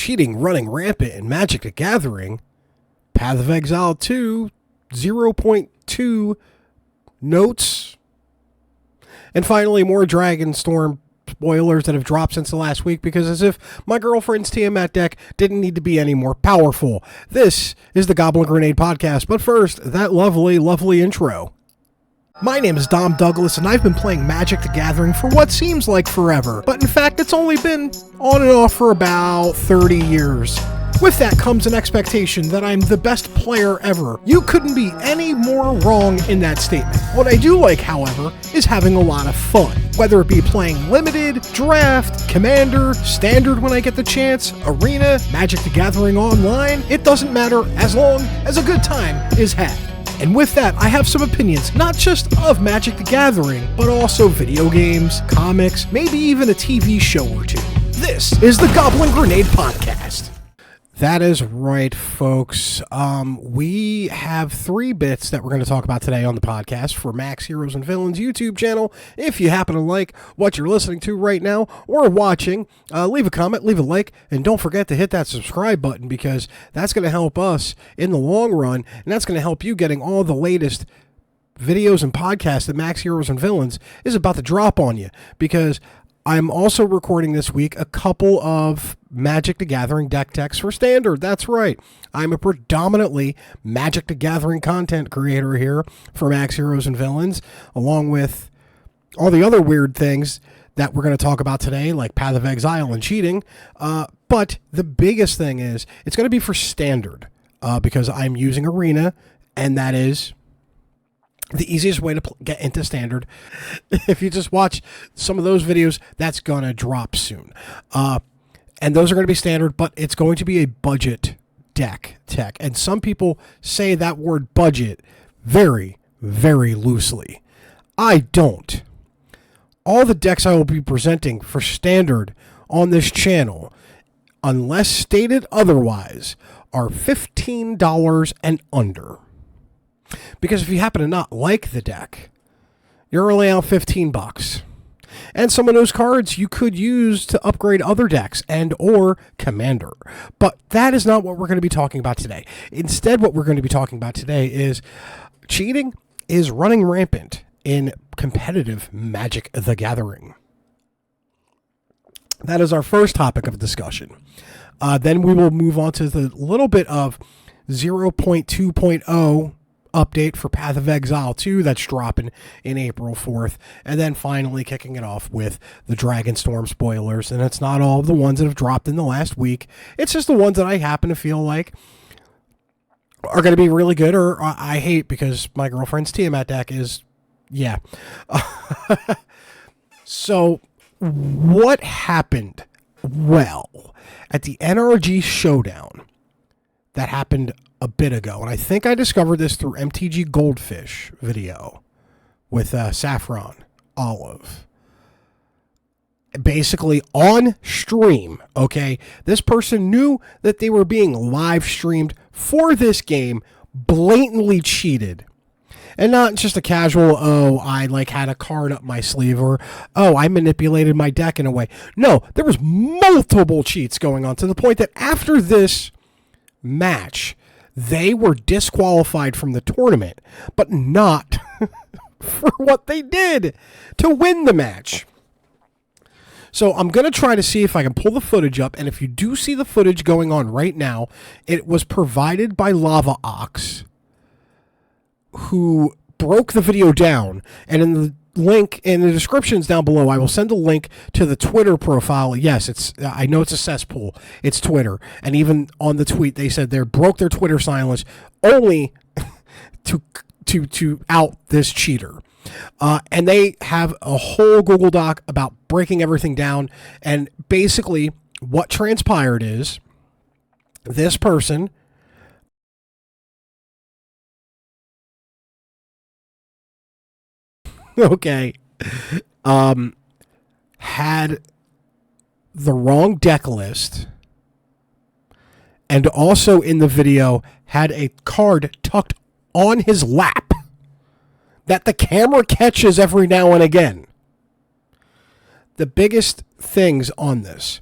cheating running rampant in Magic the Gathering, Path of Exile 2, 0.2 notes, and finally more Dragonstorm Spoilers that have dropped since the last week, because as if my girlfriend's Tiamat deck didn't need to be any more powerful. This is the Goblin Grenade Podcast, but first, that lovely intro. My name is Dom Douglas, and I've been playing Magic the Gathering for what seems like forever, but in fact, it's only been on and off for about 30 years. With that comes an expectation that I'm the best player ever. You couldn't be any more wrong in that statement. What I do like, however, is having a lot of fun. Whether it be playing Limited, Draft, Commander, Standard when I get the chance, Arena, Magic the Gathering Online, it doesn't matter as long as a good time is had. And with that, I have some opinions, not just of Magic the Gathering, but also video games, comics, maybe even a TV show or two. This is the Goblin Grenade Podcast. That is right, folks. We have 3 bits that we're going to talk about today on the podcast for Max Heroes and Villains YouTube channel. If you happen to like what you're listening to right now or watching, leave a comment, leave a like, and don't forget to hit that subscribe button, because that's going to help us in the long run, and that's going to help you getting all the latest videos and podcasts that Max Heroes and Villains is about to drop on you, because I'm also recording this week a couple of Magic the Gathering deck techs for Standard. That's right. I'm a predominantly Magic the Gathering content creator here for Max Heroes and Villains, along with all the other weird things that we're going to talk about today, like Path of Exile and cheating. But the biggest thing is it's going to be for Standard, because I'm using Arena, and that is the easiest way to get into Standard. If you just watch some of those videos, that's going to drop soon. And those are going to be Standard, but it's going to be a budget deck tech. And some people say that word budget very, very loosely. I don't. All the decks I will be presenting for Standard on this channel, unless stated otherwise, are $15 and under. Because if you happen to not like the deck, you're only out $15. And some of those cards you could use to upgrade other decks and or Commander. But that is not what we're going to be talking about today. Instead, what we're going to be talking about today is cheating is running rampant in competitive Magic the Gathering. That is our first topic of discussion. Then we will move on to the little bit of 0.2.0 update for Path of Exile 2 that's dropping in April 4th, and then finally kicking it off with the Dragonstorm Spoilers. And it's not all of the ones that have dropped in the last week, it's just the ones that I happen to feel like are going to be really good, or I hate, because my girlfriend's Tiamat deck is, yeah. So what happened? Well, at the NRG Showdown that happened a bit ago, and I think I discovered this through MTG Goldfish video with Saffron Olive. Basically on stream, okay, this person knew that they were being live streamed for this game, blatantly cheated. And not just a casual, oh, I had a card up my sleeve, or, oh, I manipulated my deck in a way. No, there was multiple cheats going on, to the point that after this match, they were disqualified from the tournament, but not for what they did to win the match. So I'm going to try to see if I can pull the footage up, and if you do see the footage going on right now, it was provided by Lava Ox, who broke the video down, and in the link in the descriptions down below, I will send a link to the Twitter profile. Yes, I know it's a cesspool. It's Twitter. And even on the tweet, they said they broke their Twitter silence only to out this cheater. And they have a whole Google Doc about breaking everything down. And basically what transpired is this person okay, had the wrong deck list, and also in the video had a card tucked on his lap that the camera catches every now and again. The biggest things on this: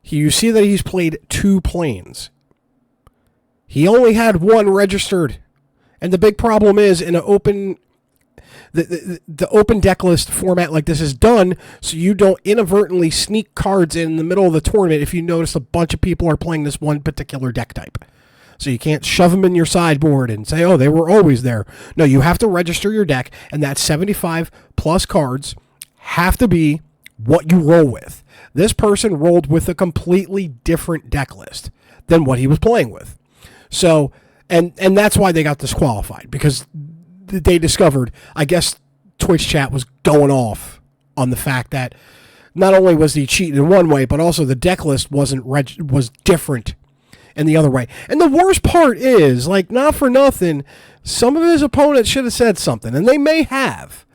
You see that he's played 2 planes. He only had 1 registered. And the big problem is in an open... The open deck list format like this is done so you don't inadvertently sneak cards in the middle of the tournament if you notice a bunch of people are playing this one particular deck type. So you can't shove them in your sideboard and say, oh, they were always there. No, you have to register your deck, and that 75 plus cards have to be what you roll with. This person rolled with a completely different deck list than what he was playing with. So, and that's why they got disqualified, because they discovered, I guess Twitch chat was going off on the fact that not only was he cheating in one way, but also the deck list was different in the other way. And the worst part is, like, not for nothing, some of his opponents should have said something, and they may have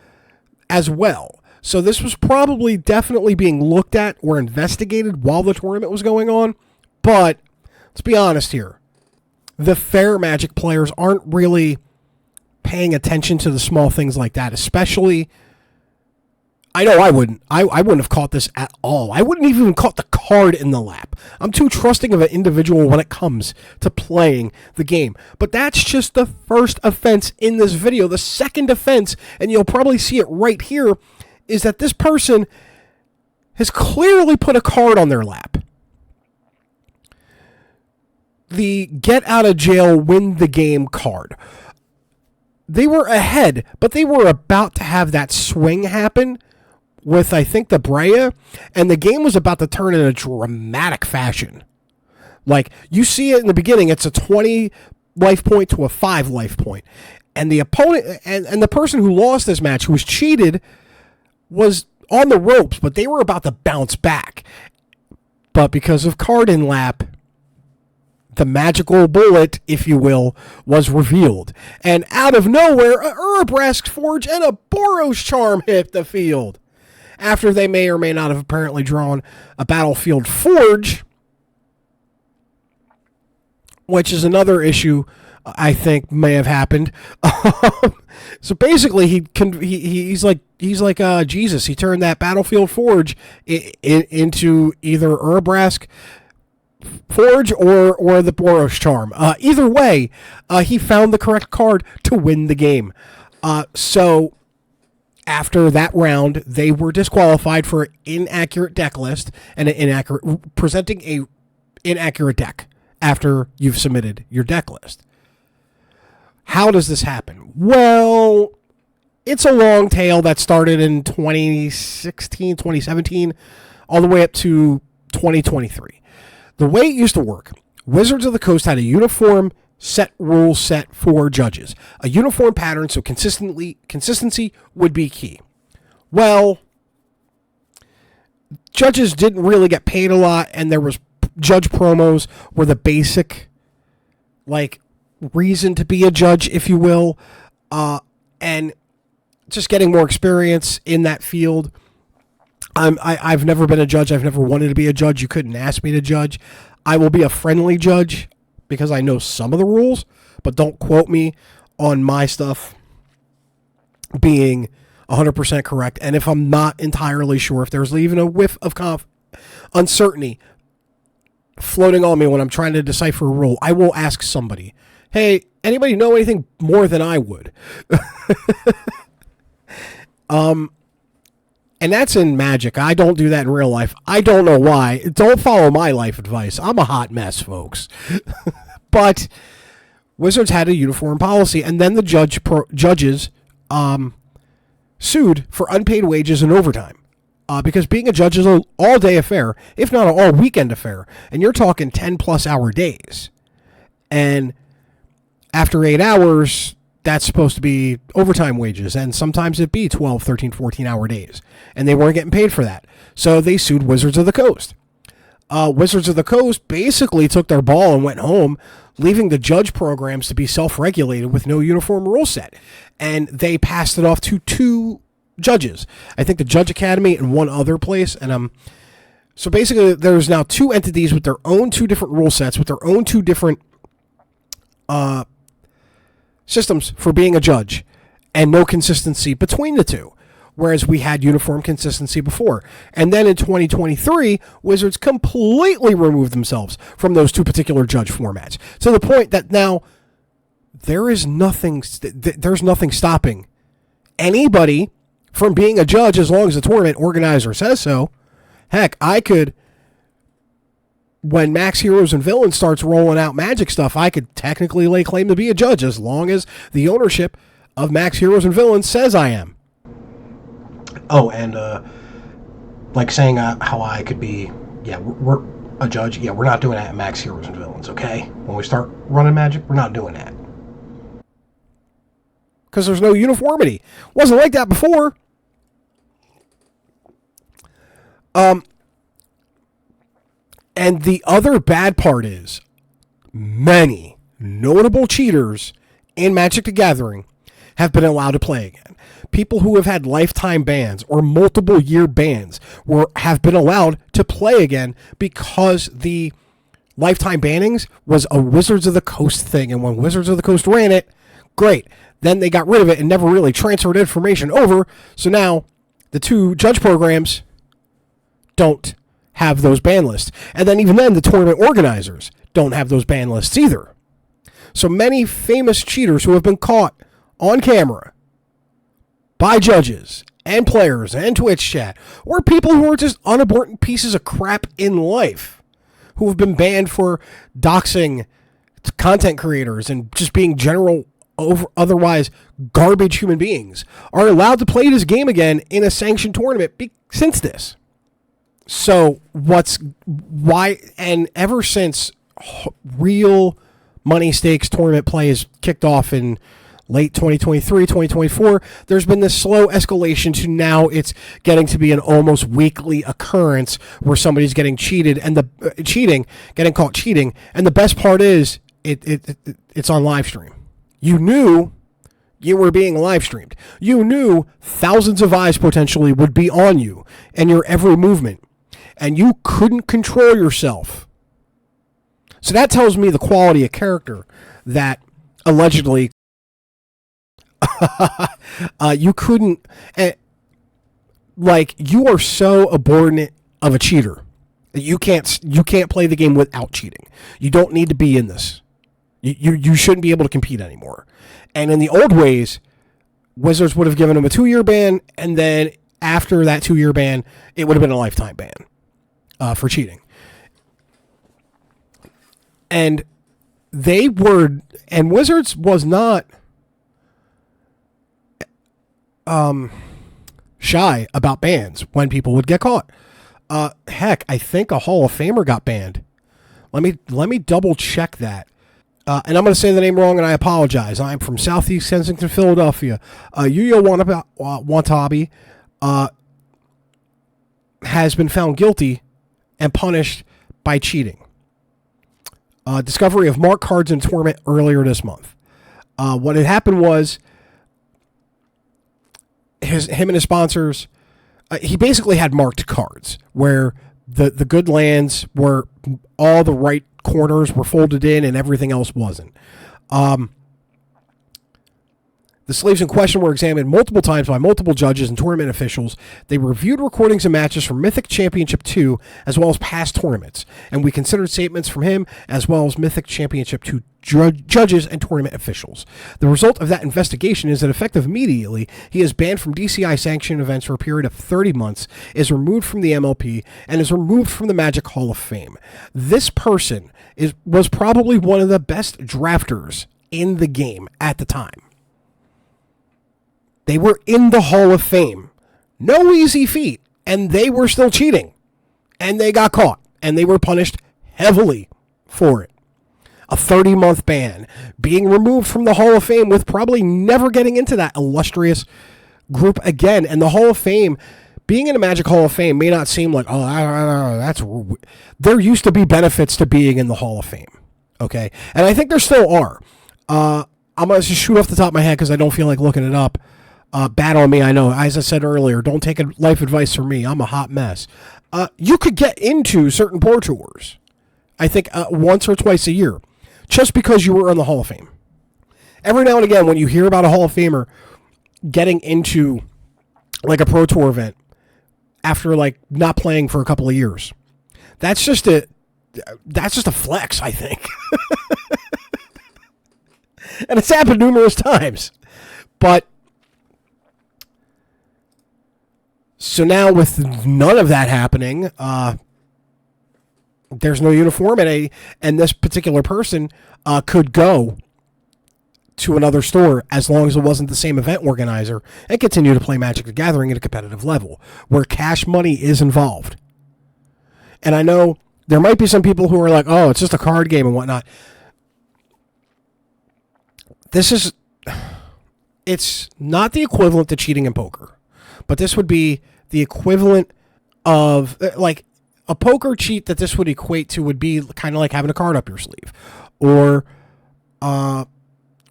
as well. So this was probably definitely being looked at or investigated while the tournament was going on. But let's be honest here. The fair Magic players aren't really paying attention to the small things like that, especially... I know I wouldn't. I wouldn't have caught this at all. I wouldn't even caught the card in the lap. I'm too trusting of an individual when it comes to playing the game. But that's just the first offense in this video. The second offense, and you'll probably see it right here, is that this person has clearly put a card on their lap. The get out of jail, win the game card. They were ahead, but they were about to have that swing happen with, I think, the Brea, and the game was about to turn in a dramatic fashion. Like, you see it in the beginning, it's a 20 life point to a 5 life point. And the opponent, and the person who lost this match, who was cheated, was on the ropes, but they were about to bounce back. But because of card in lap, the magical bullet, if you will, was revealed. And out of nowhere, a Urabrask Forge and a Boros Charm hit the field. After they may or may not have apparently drawn a Battlefield Forge, which is another issue I think may have happened. So basically, he's like Jesus. He turned that Battlefield Forge into either Urabrask Forge or the Boros Charm. Either way, he found the correct card to win the game. So after that round, they were disqualified for inaccurate deck list and presenting a inaccurate deck after you've submitted your deck list. How does this happen? Well, it's a long tale that started in 2016, 2017, all the way up to 2023. The way it used to work, Wizards of the Coast had a uniform rule set for judges. A uniform pattern, so consistency would be key. Well, judges didn't really get paid a lot, and there was judge promos were the basic, like, reason to be a judge, if you will, and just getting more experience in that field. I've never been a judge. I've never wanted to be a judge. You couldn't ask me to judge. I will be a friendly judge because I know some of the rules, but don't quote me on my stuff being 100% correct. And if I'm not entirely sure, if there's even a whiff of uncertainty floating on me when I'm trying to decipher a rule, I will ask somebody, hey, anybody know anything more than I would? And that's in Magic. I don't do that in real life. I don't know why. Don't follow my life advice. I'm a hot mess, folks. But Wizards had a uniform policy, and then the judges sued for unpaid wages and overtime. Because being a judge is an all-day affair, if not an all-weekend affair. And you're talking 10-plus hour days. And after 8 hours, that's supposed to be overtime wages, and sometimes it'd be 12, 13, 14-hour days. And they weren't getting paid for that. So they sued Wizards of the Coast. Wizards of the Coast basically took their ball and went home, leaving the judge programs to be self-regulated with no uniform rule set. And they passed it off to 2 judges. I think the Judge Academy and one other place. And so basically there's now 2 entities with their own 2 different rule sets, with their own 2 different systems for being a judge, and no consistency between the 2. whereas we had uniform consistency before. And then in 2023, Wizards completely removed themselves from those two particular judge formats, to the point that now there's nothing stopping anybody from being a judge as long as the tournament organizer says so. Heck, I could, when Max Heroes and Villains starts rolling out Magic stuff, I could technically lay claim to be a judge as long as the ownership of Max Heroes and Villains says I am. Oh, and like saying how I could be, we're a judge. Yeah, we're not doing that at Max Heroes and Villains, okay? When we start running Magic, we're not doing that. Because there's no uniformity. Wasn't like that before. And the other bad part is many notable cheaters in Magic the Gathering have been allowed to play again. People who have had lifetime bans or multiple year bans have been allowed to play again because the lifetime bannings was a Wizards of the Coast thing. And when Wizards of the Coast ran it, great. Then they got rid of it and never really transferred information over. So now the two judge programs don't have those ban lists. And then even then, the tournament organizers don't have those ban lists either. So many famous cheaters who have been caught on camera by judges and players and Twitch chat, or people who are just unimportant pieces of crap in life, who have been banned for doxing content creators and just being general otherwise garbage human beings, are allowed to play this game again in a sanctioned tournament since this. So and ever since real money stakes tournament play is kicked off in late 2023, 2024, there's been this slow escalation to now it's getting to be an almost weekly occurrence where somebody's getting cheated and getting caught cheating. And the best part is it's on live stream. You knew you were being live streamed. You knew thousands of eyes potentially would be on you and your every movement. And you couldn't control yourself. So that tells me the quality of character that allegedly you couldn't, you are so abhorrent of a cheater that you can't play the game without cheating. You don't need to be in this. You shouldn't be able to compete anymore. And in the old ways, Wizards would have given him a 2-year ban, and then after that 2-year ban, it would have been a lifetime ban for cheating. And Wizards was not shy about bans when people would get caught. Heck, I think a Hall of Famer got banned. Let me double check that. And I'm going to say the name wrong, and I apologize. I'm from Southeast Kensington, Philadelphia. Yuya Watanabe has been found guilty and punished by cheating. Discovery of marked cards in tournament earlier this month. What had happened was him and his sponsors, he basically had marked cards where the good lands were all the right corners were folded in and everything else wasn't. The sleeves in question were examined multiple times by multiple judges and tournament officials. They reviewed recordings and matches from Mythic Championship 2 as well as past tournaments, and we considered statements from him as well as Mythic Championship 2 judges and tournament officials. The result of that investigation is that effective immediately, he is banned from DCI sanctioned events for a period of 30 months, is removed from the MLP, and is removed from the Magic Hall of Fame. This person was probably one of the best drafters in the game at the time. They were in the Hall of Fame. No easy feat. And they were still cheating. And they got caught. And they were punished heavily for it. A 30-month ban. Being removed from the Hall of Fame with probably never getting into that illustrious group again. And the Hall of Fame, being in a Magic Hall of Fame may not seem like, that's... There used to be benefits to being in the Hall of Fame. Okay? And I think there still are. I'm going to just shoot off the top of my head because I don't feel like looking it up. Bad on me, I know. As I said earlier, don't take life advice from me. I'm a hot mess. You could get into certain Pro Tours, I think, once or twice a year, just because you were in the Hall of Fame. Every now and again, when you hear about a Hall of Famer getting into like a Pro Tour event after like not playing for a couple of years. That's just a flex, I think. And it's happened numerous times. But so now with none of that happening, there's no uniformity, and this particular person could go to another store as long as it wasn't the same event organizer and continue to play Magic the Gathering at a competitive level where cash money is involved. And I know there might be some people who are like, oh, it's just a card game and whatnot. It's not the equivalent to cheating in poker, but this would be the equivalent of, like, a poker cheat that this would equate to would be kind of like having a card up your sleeve, or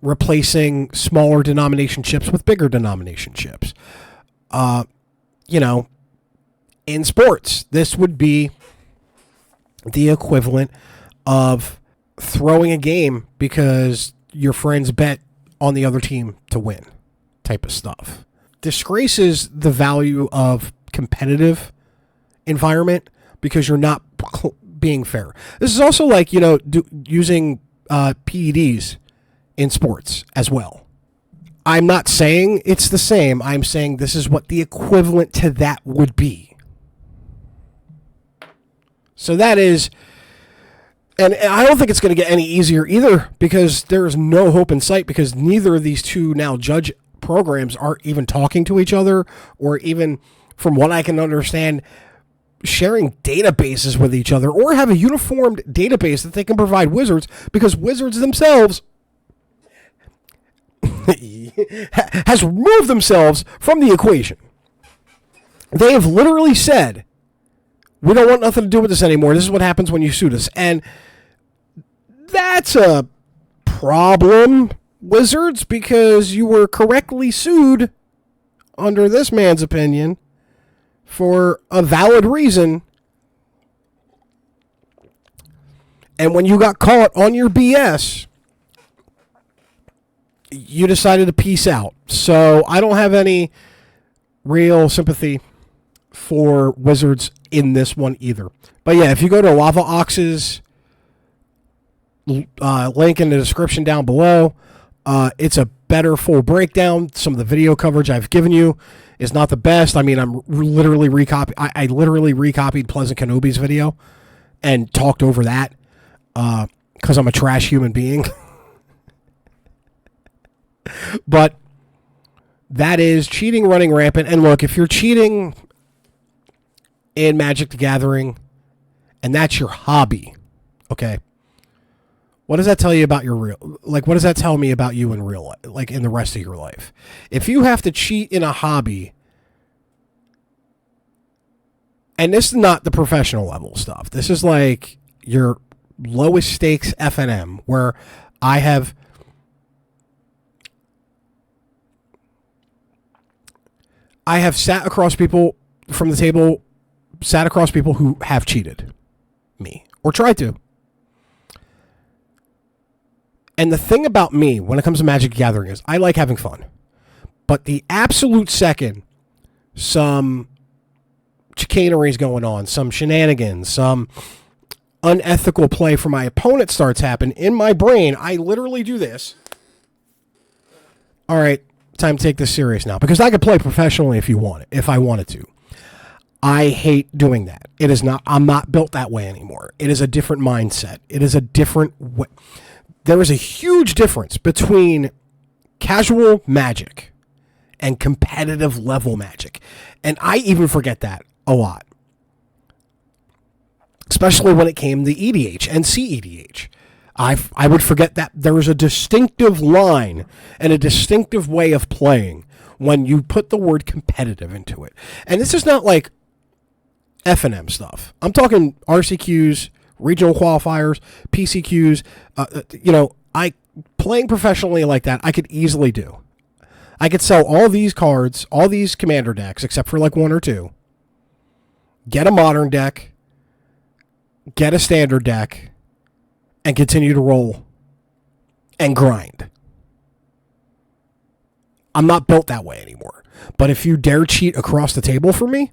replacing smaller denomination chips with bigger denomination chips. In sports, this would be the equivalent of throwing a game because your friends bet on the other team to win type of stuff. Disgraces the value of competitive environment because you're not being fair. This is also like, using PEDs in sports as well. I'm not saying it's the same. I'm saying this is what the equivalent to that would be. So that is, and I don't think it's going to get any easier either, because there's no hope in sight, because neither of these two now judge programs aren't even talking to each other, or even, from what I can understand, sharing databases with each other, or have a uniformed database that they can provide Wizards, because Wizards themselves has removed themselves from the equation. They have literally said, we don't want nothing to do with this anymore. This is what happens when you suit us. And that's a problem, Wizards, because you were correctly sued, under this man's opinion, for a valid reason. And when you got caught on your BS, you decided to peace out. So I don't have any real sympathy for Wizards in this one either. But yeah, if you go to Lava Ox's link in the description down below, it's a better full breakdown. Some of the video coverage I've given you is not the best. I mean, I literally recopied Pleasant Kenobi's video and talked over that because I'm a trash human being. But that is cheating running rampant. And look, if you're cheating in Magic the Gathering and that's your hobby, okay, what does that tell you about your what does that tell me about you in real life, like in the rest of your life? If you have to cheat in a hobby, and this is not the professional level stuff, this is like your lowest stakes FNM, where I have sat across people from the table, sat across people who have cheated me or tried to. And the thing about me when it comes to Magic the Gathering is I like having fun. But the absolute second some chicanery is going on, some shenanigans, some unethical play from my opponent starts happening, in my brain, I literally do this. All right, time to take this serious now, because I could play professionally if I wanted to. I hate doing that. It is not. I'm not built that way anymore. It is a different mindset. It is a different way. There is a huge difference between casual Magic and competitive level Magic, and I even forget that a lot, especially when it came to EDH and CEDH. I would forget that there is a distinctive line and a distinctive way of playing when you put the word competitive into it. And this is not like F&M stuff. I'm talking RCQs, regional qualifiers, PCQs. I playing professionally like that, I could easily do. I could sell all these cards, all these commander decks, except for like one or two. Get a modern deck, get a standard deck, and continue to roll and grind. I'm not built that way anymore. But if you dare cheat across the table for me,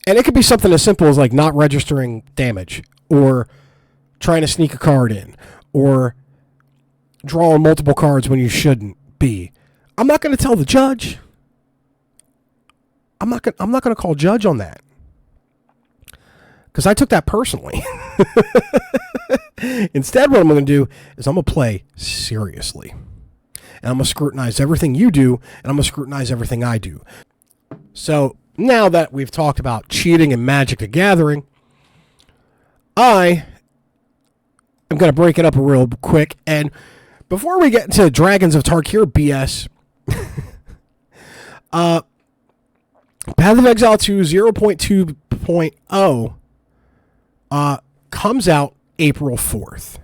and it could be something as simple as like not registering damage, or trying to sneak a card in, or drawing multiple cards when you shouldn't be, I'm not going to tell the judge. I'm not going to call judge on that, because I took that personally. Instead, what I'm going to do is I'm going to play seriously. And I'm going to scrutinize everything you do, and I'm going to scrutinize everything I do. So now that we've talked about cheating and Magic the Gathering, I am going to break it up real quick. And before we get into Dragons of Tarkir BS, Path of Exile 2 0.2.0 comes out April 4th.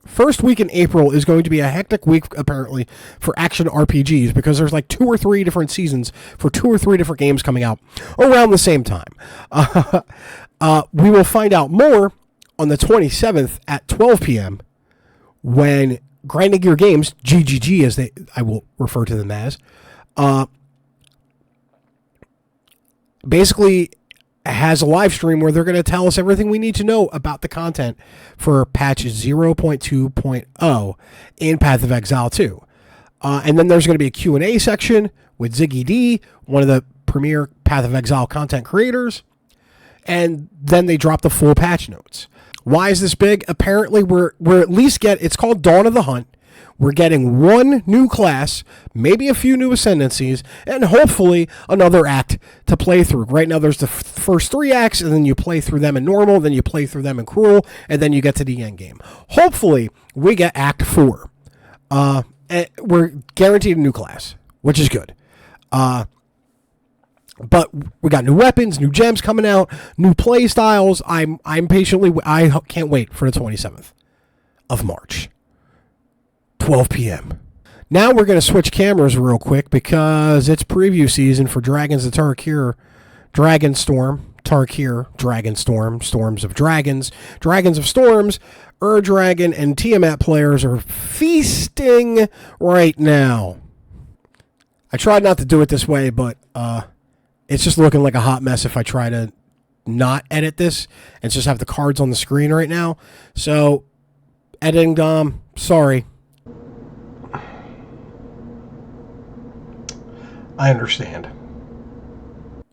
First week in April is going to be a hectic week, apparently, for action RPGs, because there's like 2 or 3 different seasons for 2 or 3 different games coming out around the same time. We will find out more on the 27th at 12 p.m. when Grinding Gear Games, GGG as I will refer to them as, basically has a live stream where they're going to tell us everything we need to know about the content for patch 0.2.0 in Path of Exile 2. And then there's going to be a Q&A section with Ziggy D, one of the premier Path of Exile content creators. And then they drop the full patch notes. Why is this big? Apparently, we're at least it's called Dawn of the Hunt. We're getting 1 new class, maybe a few new ascendancies, and hopefully another act to play through. Right now, there's the first 3 acts, and then you play through them in normal, then you play through them in cruel, and then you get to the end game. Hopefully, we get Act 4. And we're guaranteed a new class, which is good. But we got new weapons, new gems coming out, new play styles. I can't wait for the 27th of March. 12 p.m. Now we're going to switch cameras real quick because it's preview season for Dragons of Tarkir, Dragonstorm, Storms of Dragons, Dragons of Storms, Dragon, and Tiamat players are feasting right now. I tried not to do it this way, but it's just looking like a hot mess if I try to not edit this and just have the cards on the screen right now. So, editing Dom, sorry. I understand.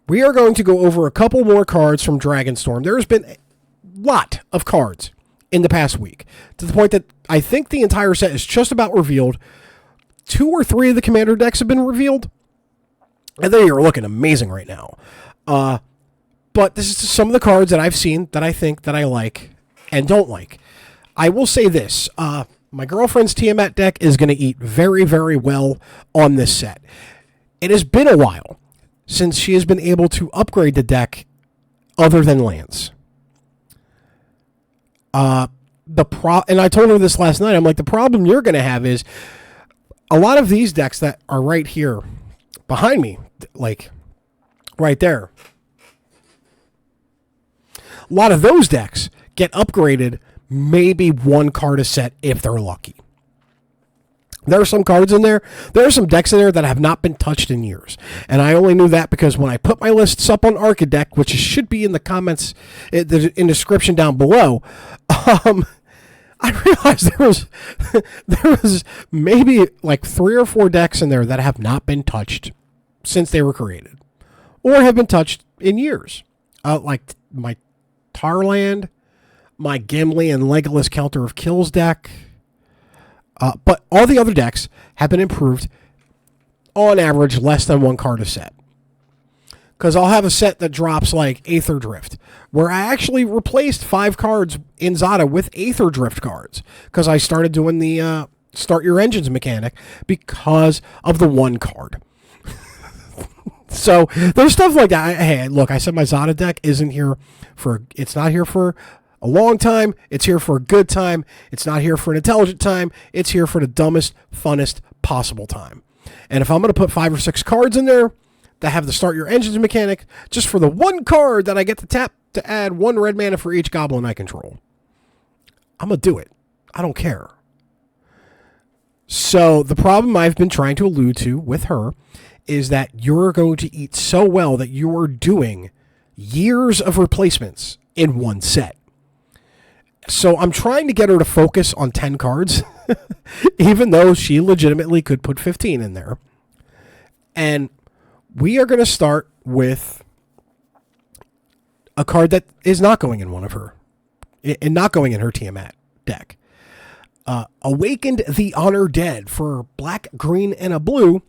We are going to go over a couple more cards from Dragonstorm. There's been a lot of cards in the past week, to the point that I think the entire set is just about revealed. 2 or 3 of the commander decks have been revealed, and they are looking amazing right now. But this is some of the cards that I've seen that I think that I like and don't like. I will say this. My girlfriend's Tiamat deck is going to eat very, very well on this set. It has been a while since she has been able to upgrade the deck other than lands. And I told her this last night. I'm like, the problem you're going to have is a lot of these decks that are right here behind me, like right there. A lot of those decks get upgraded maybe 1 card a set if they're lucky. There are some cards in there. There are some decks in there that have not been touched in years. And I only knew that because when I put my lists up on Archideck, which should be in the comments, in the description down below, I realized there was maybe like 3 or 4 decks in there that have not been touched since they were created, or have been touched in years. Like my Tarland, my Gimli and Legolas Counter of Kills deck. But all the other decks have been improved on average less than 1 card a set. Because I'll have a set that drops like Aether Drift, where I actually replaced 5 cards in Zada with Aether Drift cards, because I started doing the Start Your Engines mechanic because of the 1 card. So there's stuff like that. Hey, look, I said my Zada deck it's not here for a long time. It's here for a good time. It's not here for an intelligent time. It's here for the dumbest, funnest possible time. And if I'm going to put 5 or 6 cards in there that have the Start Your Engines mechanic, just for the 1 card that I get to tap to add 1 red mana for each goblin I control, I'm going to do it. I don't care. So the problem I've been trying to allude to with her is that you're going to eat so well that you're doing years of replacements in one set. So I'm trying to get her to focus on 10 cards, even though she legitimately could put 15 in there. And we are going to start with a card that is not going in one of her, and not going in her Tiamat deck. Awakened the Honor Dead for black, green, and a blue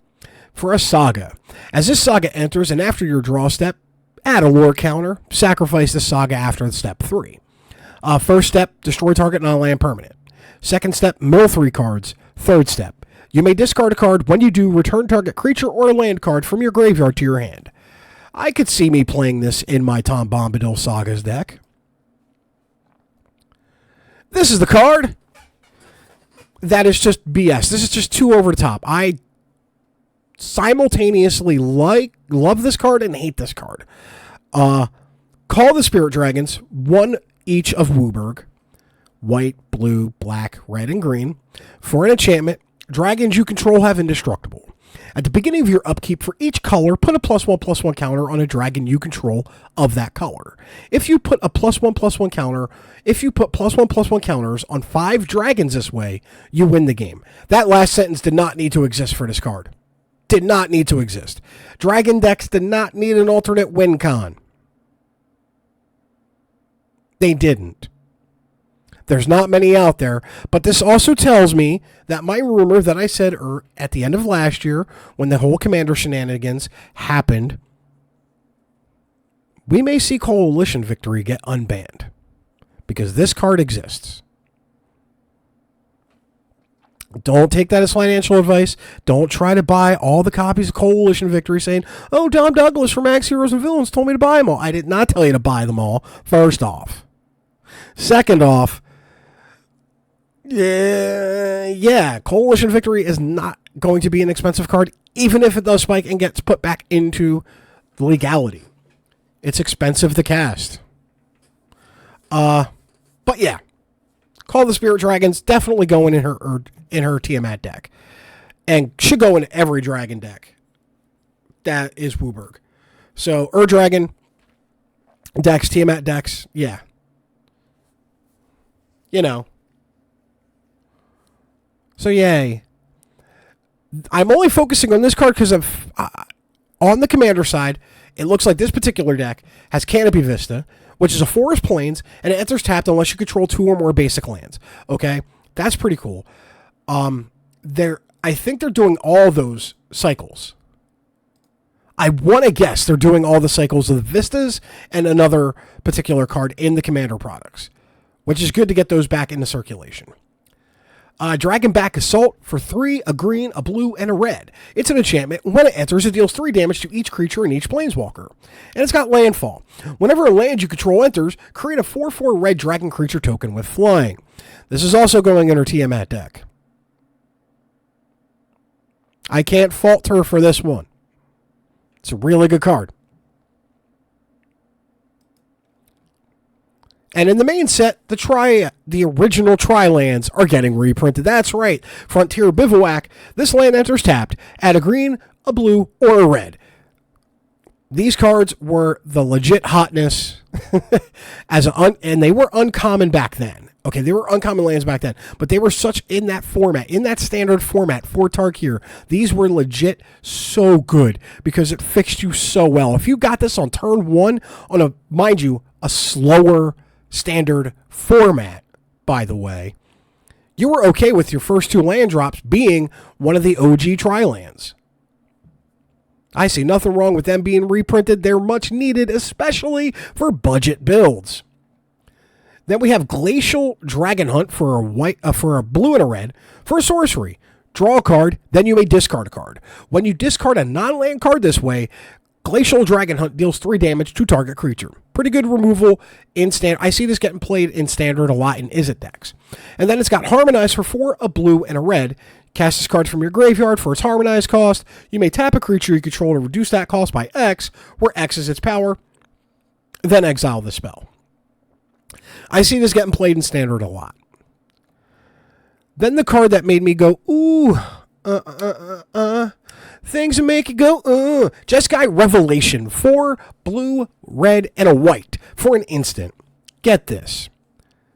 for a Saga. As this Saga enters, and after your draw step, add a lore counter, sacrifice the Saga after step 3. First step, destroy target non-land permanent. Second step, mill 3 cards. Third step, you may discard a card. When you do, return target creature or land card from your graveyard to your hand. I could see me playing this in my Tom Bombadil Sagas deck. This is the card. That is just BS. This is just too over the top. I simultaneously love this card and hate this card. Call the Spirit Dragons, one each of Wooburg, white, blue, black, red, and green. For an enchantment, dragons you control have indestructible. At the beginning of your upkeep, for each color, put a +1/+1 counter on a dragon you control of that color. If you put a +1/+1 counter, if you put +1/+1 counters on 5 dragons this way, you win the game. That last sentence did not need to exist for this card. Did not need to exist. Dragon decks did not need an alternate win con. They didn't. There's not many out there, but this also tells me that my rumor that I said at the end of last year, when the whole Commander shenanigans happened, we may see Coalition Victory get unbanned, because this card exists. Don't take that as financial advice. Don't try to buy all the copies of Coalition Victory saying, oh, Dom Douglas from Max Heroes and Villains told me to buy them all. I did not tell you to buy them all, first off. Second off, yeah, Coalition Victory is not going to be an expensive card, even if it does spike and gets put back into legality. It's expensive to cast. But yeah, Call the Spirit Dragons definitely going in her Tiamat deck, and should go in every dragon deck that is Wooburg. So Dragon decks, Tiamat decks, yeah. You know. So yay. I'm only focusing on this card because of on the commander side, it looks like this particular deck has Canopy Vista, which is a forest plains, and it enters tapped unless you control 2 or more basic lands. Okay, that's pretty cool. I think they're doing all those cycles. I want to guess they're doing all the cycles of the Vistas and another particular card in the commander products, which is good to get those back into circulation. Dragonback Assault for 3, a green, a blue, and a red. It's an enchantment. When it enters, it deals 3 damage to each creature and each planeswalker. And it's got landfall. Whenever a land you control enters, create a 4/4 red dragon creature token with flying. This is also going in her Tiamat deck. I can't fault her for this one. It's a really good card. And in the main set, the original Tri-lands are getting reprinted. That's right. Frontier Bivouac. This land enters tapped. Add a green, a blue, or a red. These cards were the legit hotness and they were uncommon back then. Okay, they were uncommon lands back then, but they were such in that format, in that standard format for Tarkir. These were legit so good because it fixed you so well. If you got this on turn 1 on mind you, a slower standard format, by the way, you were okay with your first 2 land drops being one of the OG Tri-lands. I see nothing wrong with them being reprinted. They're much needed, especially for budget builds. Then we have Glacial Dragon Hunt for a blue and a red for a sorcery. Draw a card, then you may discard a card. When you discard a non-land card this way, Glacial Dragon Hunt deals 3 damage to target creature. Pretty good removal in standard. I see this getting played in standard a lot in Izzet decks. And then it's got Harmonize for 4, a blue, and a red. Cast this card from your graveyard for its Harmonize cost. You may tap a creature you control to reduce that cost by X, where X is its power. Then exile the spell. I see this getting played in standard a lot. Then the card that made me go, ooh, things that make you go, Jeskai Revelation. 4 blue, red, and a white for an instant. Get this.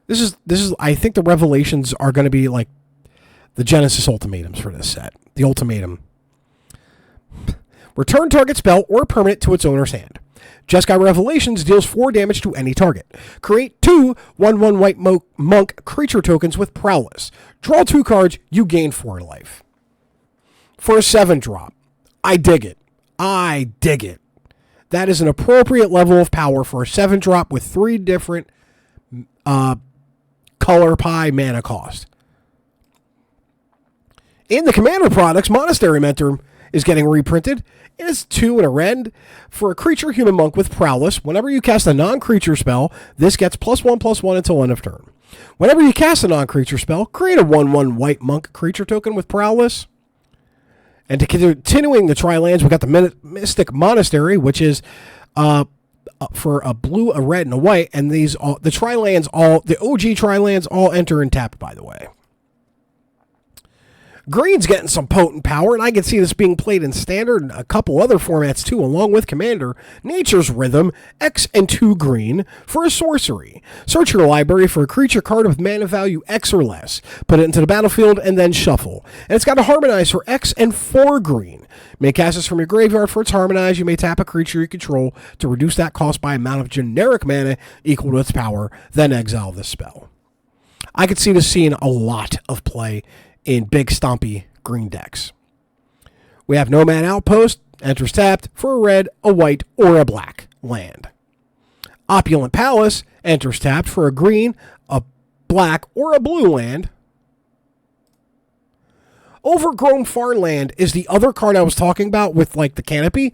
This is. I think the Revelations are going to be like the Genesis ultimatums for this set. The ultimatum. Return target spell or permanent to its owner's hand. Jeskai Revelations deals 4 damage to any target. Create 2 1/1 white monk creature tokens with Prowess. Draw 2 cards, you gain 4 life. For a 7-drop. I dig it. I dig it. That is an appropriate level of power for a 7-drop with 3 different color pie mana cost. In the Commander products, Monastery Mentor is getting reprinted. It is 2 and a red for a creature human monk with Prowess. Whenever you cast a non-creature spell, this gets +1/+1 until end of turn. Whenever you cast a non-creature spell, create a 1/1 white monk creature token with Prowess. And to continuing the Tri-Lands, we got the Mystic Monastery, which is for a blue, a red, and a white. And the Tri-Lands, the OG Tri-Lands all enter in tapped, by the way. Green's getting some potent power, and I can see this being played in Standard and a couple other formats too, along with Commander. Nature's Rhythm, X and 2 green for a sorcery. Search your library for a creature card with mana value X or less. Put it into the battlefield and then shuffle. And it's got a Harmonize for X and 4 green. You may cast this from your graveyard for its Harmonize. You may tap a creature you control to reduce that cost by amount of generic mana equal to its power, then exile this spell. I could see this seeing a lot of play in big stompy green decks. We have Nomad Outpost, enters tapped for a red, a white, or a black land. Opulent Palace, enters tapped for a green, a black, or a blue land. Overgrown Farmland is the other card I was talking about with like the canopy.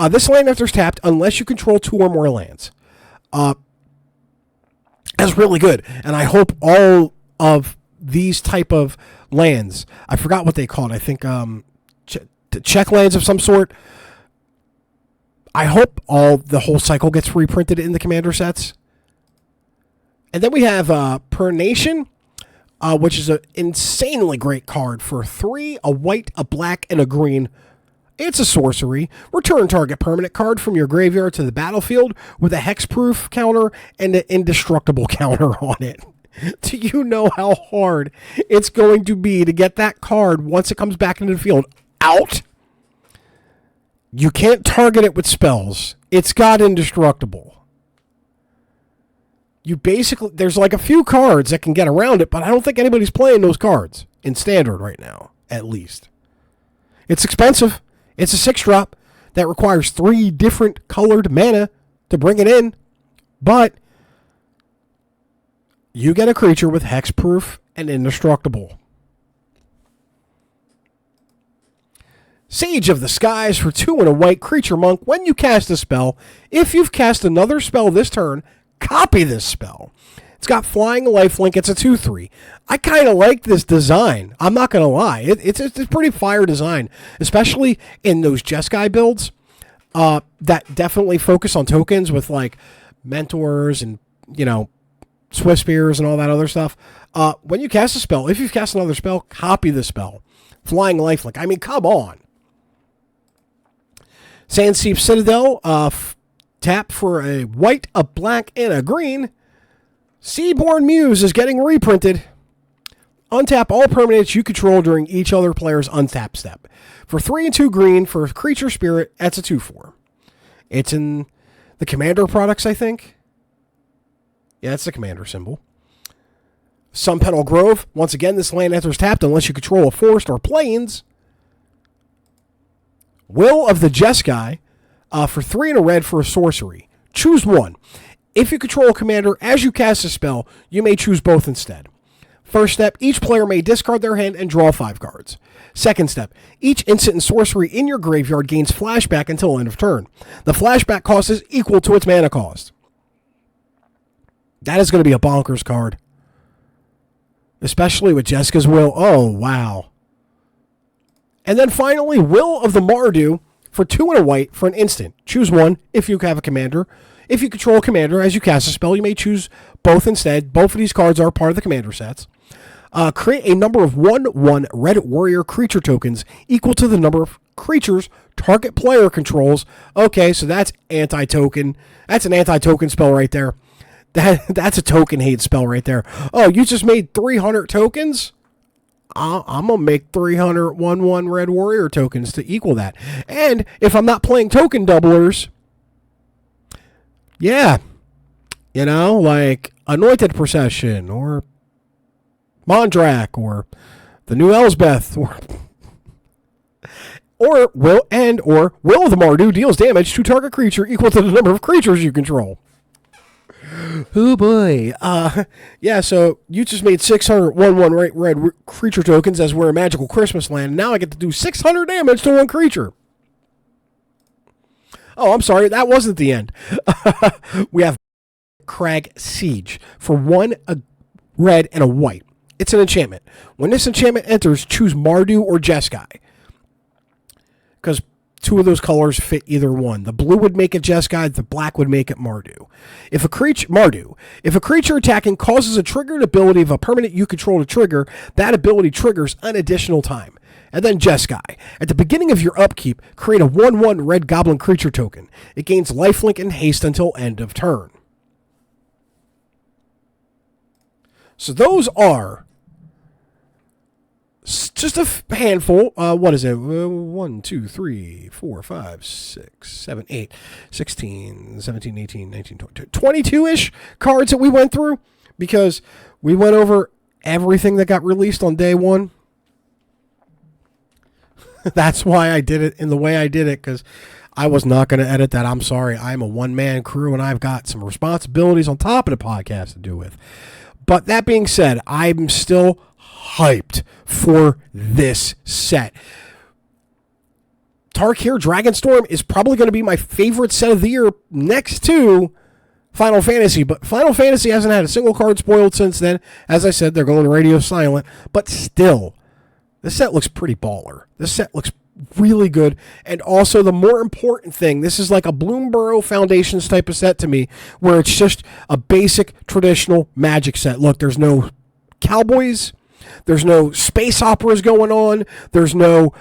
This land enters tapped unless you control 2 or more lands. That's really good, and I hope all of these type of lands, I forgot what they called. I think check lands of some sort. I hope the whole cycle gets reprinted in the Commander sets. And then we have Per Nation, which is an insanely great card for 3, a white, a black, and a green. It's a sorcery. Return target permanent card from your graveyard to the battlefield with a hexproof counter and an indestructible counter on it. Do you know how hard it's going to be to get that card once it comes back into the field out? You can't target it with spells. It's got indestructible. There's like a few cards that can get around it, but I don't think anybody's playing those cards in Standard right now, at least. It's expensive. It's a 6-drop that requires 3 different colored mana to bring it in, but you get a creature with hexproof and indestructible. Sage of the Skies for 2 and a white creature monk. When you cast a spell, if you've cast another spell this turn, copy this spell. It's got flying lifelink. It's a 2/3. I kind of like this design. I'm not going to lie. It's a pretty fire design, especially in those Jeskai builds that definitely focus on tokens with like mentors and, Swift Spears and all that other stuff. When you cast a spell, if you've cast another spell, copy the spell. Flying lifelink. I mean, come on. Sandseep Citadel, tap for a white, a black, and a green. Seaborn Muse is getting reprinted. Untap all permanents you control during each other player's untap step. For 3 and 2 green, for creature spirit, that's a 2/4. It's in the Commander products, I think. Yeah, it's the Commander symbol. Sunpetal Grove. Once again, this land enters tapped unless you control a forest or plains. Will of the Jeskai for 3 and a red for a sorcery. Choose one. If you control a commander, as you cast a spell, you may choose both instead. First step, each player may discard their hand and draw 5 cards. Second step, each instant and sorcery in your graveyard gains flashback until end of turn. The flashback cost is equal to its mana cost. That is going to be a bonkers card. Especially with Jessica's Will. Oh, wow. And then finally, Will of the Mardu for 2 and a white for an instant. Choose one if you have a commander. If you control a commander, as you cast a spell, you may choose both instead. Both of these cards are part of the commander sets. Create a number of 1/1 red warrior creature tokens equal to the number of creatures target player controls. Okay, so that's anti-token. That's an anti-token spell right there. That's a token hate spell right there. Oh, you just made 300 tokens? I'm going to make 300 1/1 red warrior tokens to equal that. And if I'm not playing token doublers, yeah, like Anointed Procession or Mondrak or the new Elsbeth or Will of the Mardu deals damage to target creature equal to the number of creatures you control. Oh boy. Yeah, so you just made 600 1/1 red creature tokens as we're a magical Christmas land. Now I get to do 600 damage to one creature. Oh, I'm sorry, that wasn't the end. We have Crag Siege for 1 a red and a white. It's an enchantment. When this enchantment enters, choose Mardu or Jeskai, because 2 of those colors fit either one. The blue would make it Jeskai, the black would make it Mardu. If a creature attacking causes a triggered ability of a permanent you control to trigger, that ability triggers an additional time. And then Jeskai. At the beginning of your upkeep, create a 1/1 red goblin creature token. It gains lifelink and haste until end of turn. So those are just a handful. What is it? 1, 2, 3, 4, 5, 6, 7, 8, 16, 17, 18, 19, 20, 22-ish cards that we went through, because we went over everything that got released on day one. That's why I did it in the way I did it, because I was not going to edit that. I'm sorry. I'm a one-man crew, and I've got some responsibilities on top of the podcast to do with. But that being said, I'm still hyped for this set. Tarkir Dragonstorm is probably going to be my favorite set of the year next to Final Fantasy, but Final Fantasy hasn't had a single card spoiled since then. As I said, they're going radio silent, but still, this set looks pretty baller. This set looks really good. And also, the more important thing, this is like a Bloomborough Foundations type of set to me, where it's just a basic traditional Magic set. Look, there's no cowboys, there's no space operas going on, there's no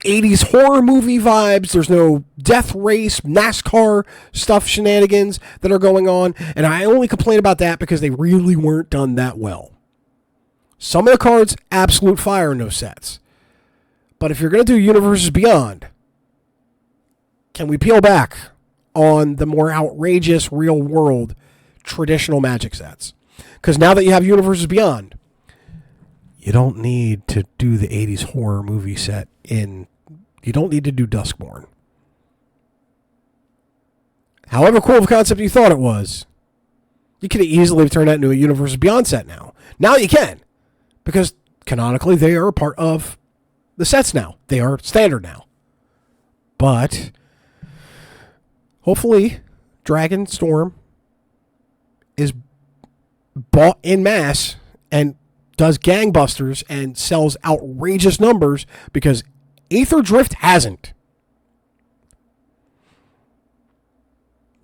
80s horror movie vibes, there's no death race, NASCAR stuff shenanigans that are going on, and I only complain about that because they really weren't done that well. Some of the cards, absolute fire in those sets. But if you're going to do Universes Beyond, can we peel back on the more outrageous, real-world, traditional Magic sets? Because now that you have Universes Beyond, you don't need to do the 80s horror movie set you don't need to do Duskborn. However cool of a concept you thought it was, you could easily turn that into a Universes Beyond set now. Now you can, because canonically they are a part of the sets now. They are standard now. But hopefully Dragonstorm is bought in mass and does gangbusters and sells outrageous numbers, because Aether Drift hasn't.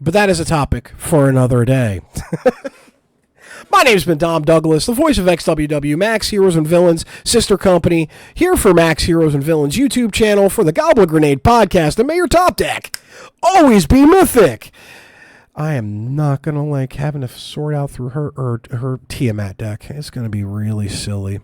But that is a topic for another day. My name's been Dom Douglas, the voice of XWW, Max Heroes and Villains, sister company, here for Max Heroes and Villains YouTube channel for the Goblin Grenade Podcast, and may your top deck always be mythic. I am not going to like having to sort out through her Tiamat deck. It's going to be really silly.